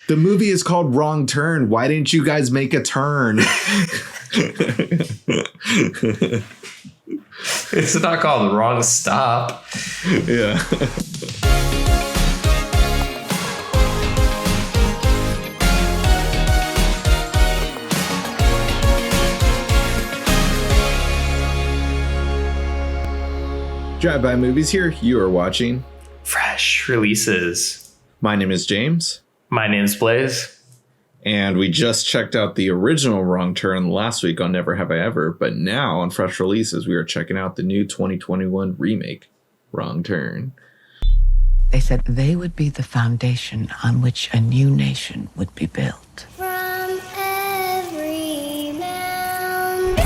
The movie is called Wrong Turn. Why didn't you guys make a turn? It's not called Wrong Stop. Yeah. Drive-by Movies here. You are watching Fresh Releases. My name is James. My name's Blaze. And we just checked out the original Wrong Turn last week on Never Have I Ever. But now on Fresh Releases, we are checking out the new 2021 remake, Wrong Turn. They said they would be the foundation on which a new nation would be built. From every mound,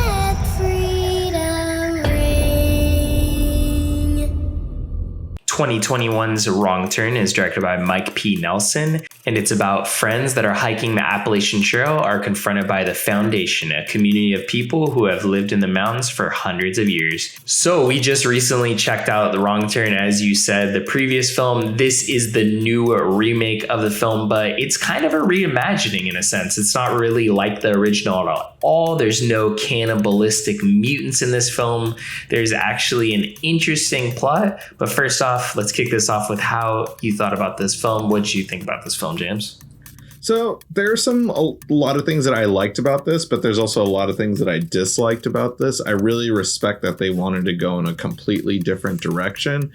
let freedom ring. 2021's Wrong Turn is directed by Mike P. Nelson, and it's about friends that are hiking the Appalachian Trail are confronted by the Foundation, a community of people who have lived in the mountains for hundreds of years. So we just recently checked out The Wrong Turn, as you said, the previous film. This is the new remake of the film, but it's kind of a reimagining in a sense. It's not really like the original at all. There's no cannibalistic mutants in this film. There's actually an interesting plot, but first off, let's kick this off with how you thought about this film. What did you think about this film, James? So there's a lot of things that I liked about this, but there's also a lot of things that I disliked about this. I really respect that they wanted to go in a completely different direction.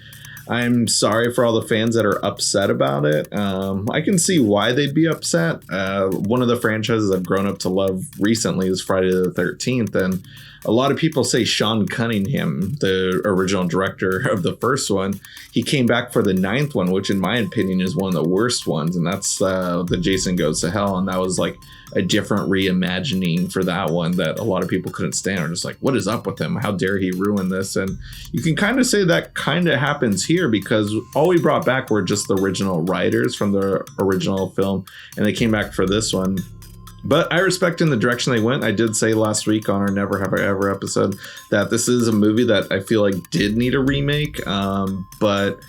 I'm sorry for all the fans that are upset about it. I can see why they'd be upset. One of the franchises I've grown up to love recently is Friday the 13th, and a lot of people say Sean Cunningham, the original director of the first one, he came back for the 9th one, which in my opinion is one of the worst ones, and that's the Jason Goes to Hell, and that was like a different reimagining for that one that a lot of people couldn't stand. They're just like, what is up with him? How dare he ruin this? And you can kind of say that kind of happens here, because all we brought back were just the original writers from the original film, and they came back for this one. But I respect in the direction they went. I did say last week on our Never Have I Ever episode that this is a movie that I feel like did need a remake. But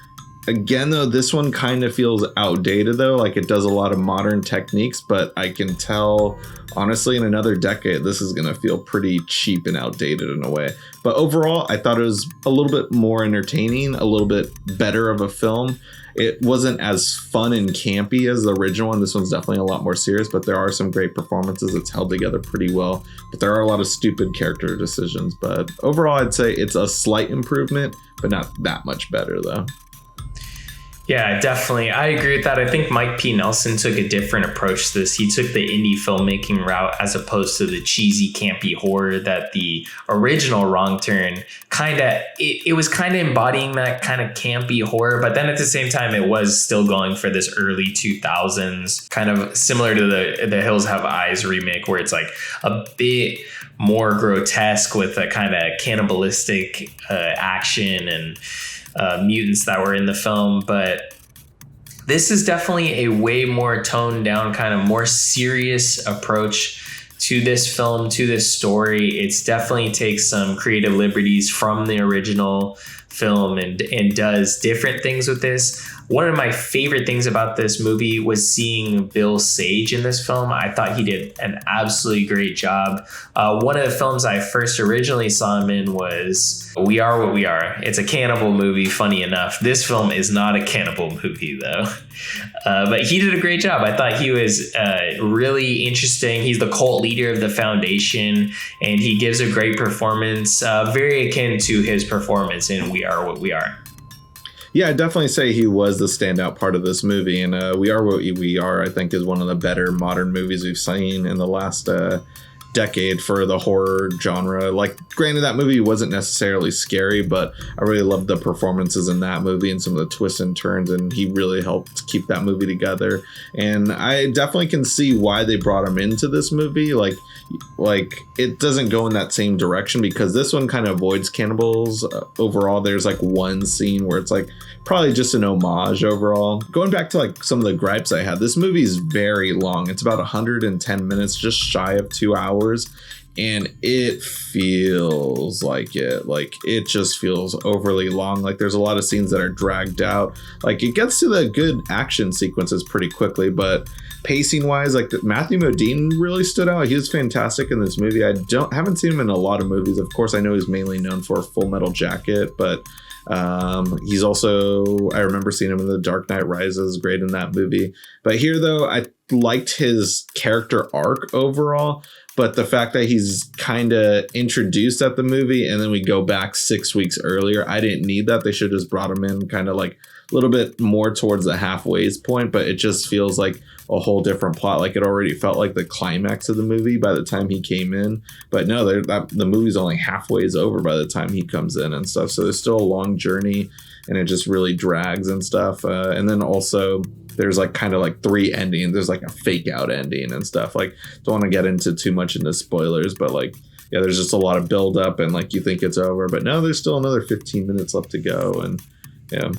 again, though, this one kind of feels outdated, though. Like, it does a lot of modern techniques, but I can tell, honestly, in another decade, this is going to feel pretty cheap and outdated in a way. But overall, I thought it was a little bit more entertaining, a little bit better of a film. It wasn't as fun and campy as the original one. This one's definitely a lot more serious, but there are some great performances. It's held together pretty well, but there are a lot of stupid character decisions. But overall, I'd say it's a slight improvement, but not that much better, though. Yeah, definitely. I agree with that. I think Mike P. Nelson took a different approach to this. He took the indie filmmaking route as opposed to the cheesy, campy horror that the original Wrong Turn it was kind of embodying that kind of campy horror, but then at the same time, it was still going for this early 2000s, kind of similar to the Hills Have Eyes remake, where it's like a bit more grotesque with a kind of cannibalistic action and mutants that were in the film. But this is definitely a way more toned down, kind of more serious approach to this film, to this story. It's definitely takes some creative liberties from the original film and does different things with this. One of my favorite things about this movie was seeing Bill Sage in this film. I thought he did an absolutely great job. One of the films I first originally saw him in was We Are What We Are. It's a cannibal movie, funny enough. This film is not a cannibal movie, though. But he did a great job. I thought he was really interesting. He's the cult leader of the Foundation, and he gives a great performance, very akin to his performance in We Are What We Are. Yeah, I'd definitely say he was the standout part of this movie. And We Are What We Are, I think, is one of the better modern movies we've seen in the last decade for the horror genre. Like, granted, that movie wasn't necessarily scary, but I really loved the performances in that movie and some of the twists and turns, and he really helped keep that movie together. And I definitely can see why they brought him into this movie. Like it doesn't go in that same direction, because this one kind of avoids cannibals overall. There's like one scene where it's like probably just an homage overall. Going back to like some of the gripes I had, this movie is very long. It's about 110 minutes, just shy of 2 hours. and it feels like it just feels overly long. Like there's a lot of scenes that are dragged out. Like it gets to the good action sequences pretty quickly, but pacing wise, like Matthew Modine really stood out. He was fantastic in this movie. Haven't seen him in a lot of movies. Of course, I know he's mainly known for Full Metal Jacket, but he's also, I remember seeing him in The Dark Knight Rises, great in that movie. But here though, I liked his character arc overall, but the fact that he's kind of introduced at the movie and then we go back 6 weeks earlier, I didn't need that. They should just brought him in kind of like a little bit more towards the halfway point, but it just feels like a whole different plot. Like it already felt like the climax of the movie by the time he came in, but no, the movie's only halfway over by the time he comes in and stuff. So there's still a long journey and it just really drags and stuff. And then also there's like kind of like 3 endings. There's like a fake out ending and stuff. Like don't want to get into too much into spoilers, but like, yeah, there's just a lot of build up and like you think it's over, but no, there's still another 15 minutes left to go. And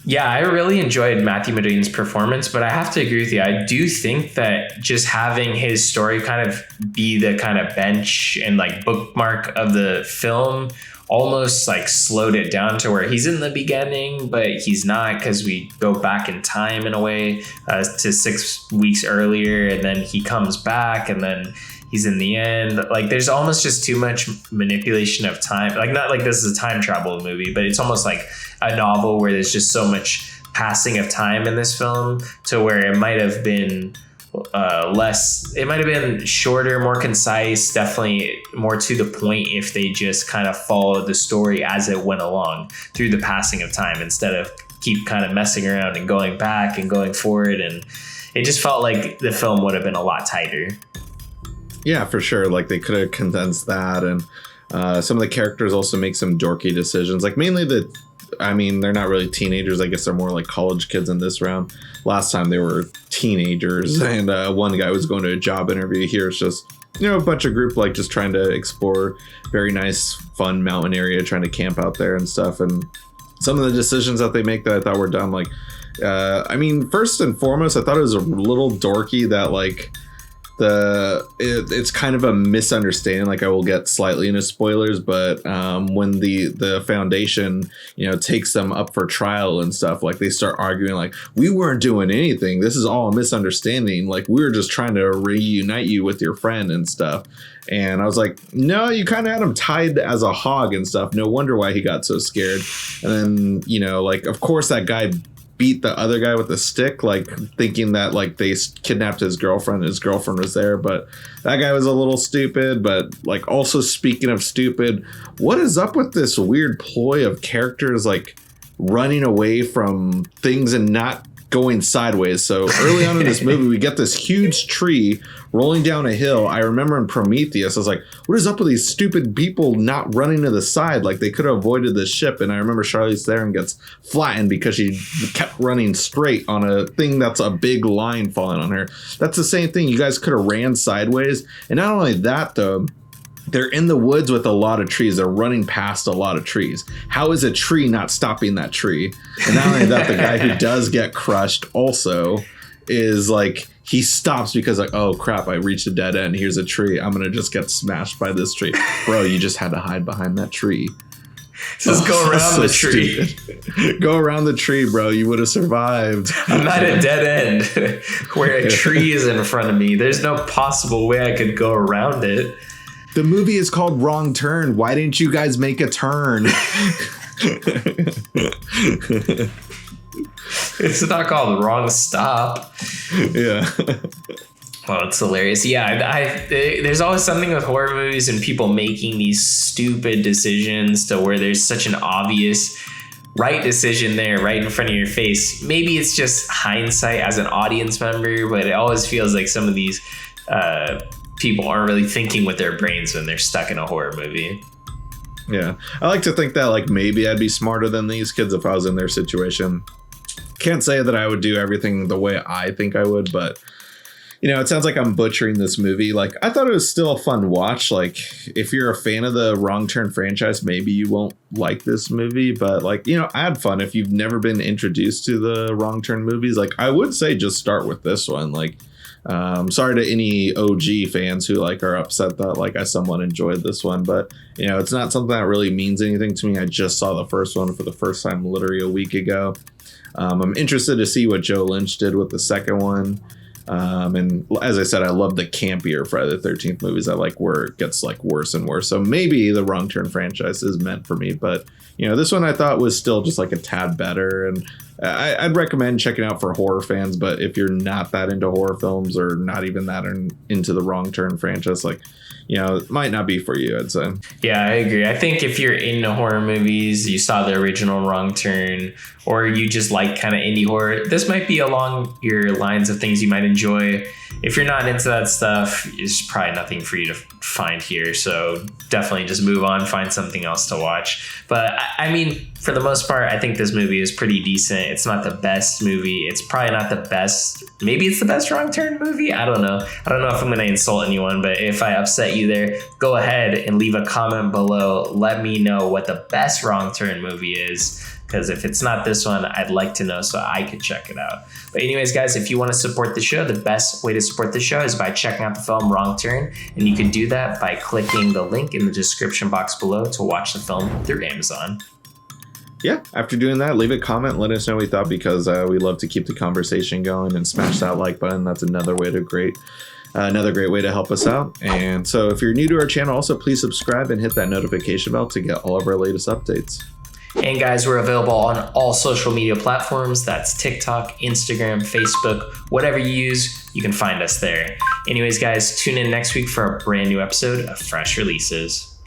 yeah, I really enjoyed Matthew Modine's performance, but I have to agree with you. I do think that just having his story kind of be the kind of bench and like bookmark of the film almost like slowed it down to where he's in the beginning, but he's not, because we go back in time in a way to 6 weeks earlier, and then he comes back and then he's in the end. Like there's almost just too much manipulation of time. Like not like this is a time travel movie, but it's almost like a novel where there's just so much passing of time in this film to where it might have been less, it might have been shorter, more concise, definitely more to the point if they just kind of followed the story as it went along through the passing of time instead of keep kind of messing around and going back and going forward. And it just felt like the film would have been a lot tighter. Yeah, for sure. Like they could have condensed that, and some of the characters also make some dorky decisions. Like mainly they're not really teenagers. I guess they're more like college kids in this round. Last time they were teenagers, and one guy was going to a job interview. Here it's just, a bunch of group like just trying to explore very nice, fun mountain area, trying to camp out there and stuff. And some of the decisions that they make that I thought were dumb. Like, first and foremost, I thought it was a little dorky that like it's kind of a misunderstanding. Like I will get slightly into spoilers, but when the foundation takes them up for trial and stuff, like they start arguing like, we weren't doing anything, this is all a misunderstanding, like we were just trying to reunite you with your friend and stuff. And I was like, no, you kind of had him tied as a hog and stuff, no wonder why he got so scared. And then like of course that guy beat the other guy with a stick, like thinking that like they kidnapped his girlfriend was there, but that guy was a little stupid. But like also speaking of stupid, what is up with this weird ploy of characters like running away from things and not going sideways? So early on in this movie we get this huge tree rolling down a hill. I remember in Prometheus I was like, what is up with these stupid people not running to the side? Like they could have avoided the ship. And I remember Charlize Theron gets flattened because she kept running straight on a thing that's a big line falling on her. That's the same thing, you guys could have ran sideways. And not only that though, they're in the woods with a lot of trees. They're running past a lot of trees. How is a tree not stopping that tree? And not only that, the guy who does get crushed also is like, he stops because like, oh crap, I reached a dead end. Here's a tree. I'm going to just get smashed by this tree. Bro, you just had to hide behind that tree. Just go around the tree. Go around the tree, bro. You would have survived. I'm not a dead end where a tree is in front of me. There's no possible way I could go around it. The movie is called Wrong Turn. Why didn't you guys make a turn? It's not called Wrong Stop. Yeah. Well, it's hilarious. Yeah, there's always something with horror movies and people making these stupid decisions to where there's such an obvious right decision there right in front of your face. Maybe it's just hindsight as an audience member, but it always feels like some of these people aren't really thinking with their brains when they're stuck in a horror movie. Yeah, I like to think that like maybe I'd be smarter than these kids if I was in their situation. Can't say that I would do everything the way I think I would, but it sounds like I'm butchering this movie. Like I thought it was still a fun watch. Like if you're a fan of the Wrong Turn franchise, maybe you won't like this movie, but like, I had fun. If you've never been introduced to the Wrong Turn movies, like I would say just start with this one. Like Sorry to any OG fans who like are upset that like I somewhat enjoyed this one, but you know, it's not something that really means anything to me. I just saw the first one for the first time literally a week ago. I'm interested to see what Joe Lynch did with the second one. And as I said, I love the campier Friday the 13th movies. I like where it gets like worse and worse. So maybe the Wrong Turn franchise is meant for me, but you know, this one I thought was still just like a tad better, and I'd recommend checking out for horror fans. But if you're not that into horror films or not even that into the Wrong Turn franchise, like, you know, it might not be for you, I'd say. Yeah, I agree. I think if you're into horror movies, you saw the original Wrong Turn, or you just like kind of indie horror, this might be along your lines of things you might enjoy. If you're not into that stuff, it's probably nothing for you to find here. So definitely just move on, find something else to watch. But I mean, for the most part, I think this movie is pretty decent. It's not the best movie. It's probably not the best. Maybe it's the best Wrong Turn movie. I don't know. I don't know if I'm going to insult anyone, but if I upset you there, go ahead and leave a comment below. Let me know what the best Wrong Turn movie is. Because if it's not this one, I'd like to know so I could check it out. But anyways, guys, if you want to support the show, the best way to support the show is by checking out the film Wrong Turn. And you can do that by clicking the link in the description box below to watch the film through Amazon. Yeah, after doing that, leave a comment, let us know what you thought, because we love to keep the conversation going, and smash that like button. That's another great way to help us out. And so if you're new to our channel, also please subscribe and hit that notification bell to get all of our latest updates. And guys, we're available on all social media platforms. That's TikTok, Instagram, Facebook, whatever you use, you can find us there. Anyways, guys, tune in next week for a brand new episode of Fresh Releases.